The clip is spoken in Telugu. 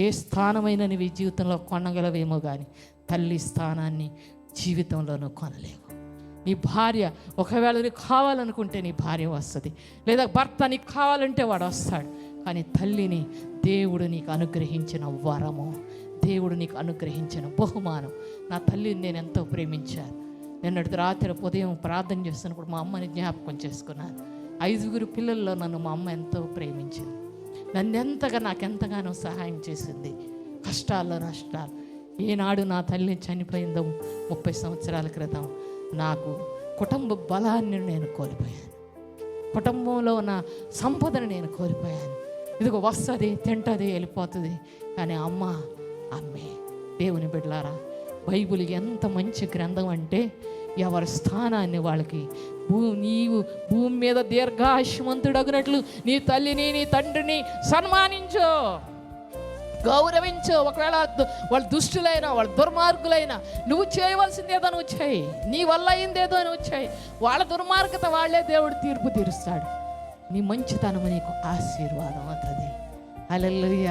ఏ స్థానమైన నీ జీవితంలో కొనగలవేమో కానీ తల్లి స్థానాన్ని జీవితంలోనూ కొనలేవు. నీ భార్య ఒకవేళ నీకు కావాలనుకుంటే నీ భార్య వస్తుంది, లేదా భర్త నీకు కావాలంటే వాడు వస్తాడు. కానీ తల్లిని దేవుడు నీకు అనుగ్రహించిన వరము, దేవుడు నీకు అనుగ్రహించిన బహుమానం. నా తల్లిని నేను ఎంతో ప్రేమించాను. నిన్నటి రాత్రి ఉదయం ప్రార్థన చేస్తున్నప్పుడు మా అమ్మని జ్ఞాపకం చేసుకున్నాను. 5 పిల్లల్లో నన్ను మా అమ్మ ఎంతో ప్రేమించింది. నాకెంతగానో సహాయం చేసింది కష్టాల్లో నష్టాలు. ఏనాడు నా తల్లి చనిపోయిందో 30 సంవత్సరాల క్రితం నాకు కుటుంబ బలాన్ని నేను కోల్పోయాను, కుటుంబంలో ఉన్న సంపదను నేను కోల్పోయాను. ఇదిగో వస్తుంది, తింటుంది, వెళ్ళిపోతుంది. కానీ అమ్మే. దేవుని బిడ్డలారా, బైబిల్ ఎంత మంచి గ్రంథం అంటే ఎవరి స్థానాన్ని వాళ్ళకి నీవు భూమి మీద దీర్ఘాయుష్మంతుడగినట్లు నీ తల్లిని నీ తండ్రిని సన్మానించు, గౌరవించు. ఒకవేళ వాళ్ళు దుష్టులైనా వాళ్ళు దుర్మార్గులైనా నువ్వు చేయవలసిందేదో నువ్వు చేయి, నీ వల్ల అయిందేదో నువ్వు చేయి. వాళ్ళ దుర్మార్గత వాళ్ళే దేవుడు తీర్పు తీరుస్తాడు. నీ మంచితనము నీకు ఆశీర్వాదం అవుతుంది. హల్లెలూయా.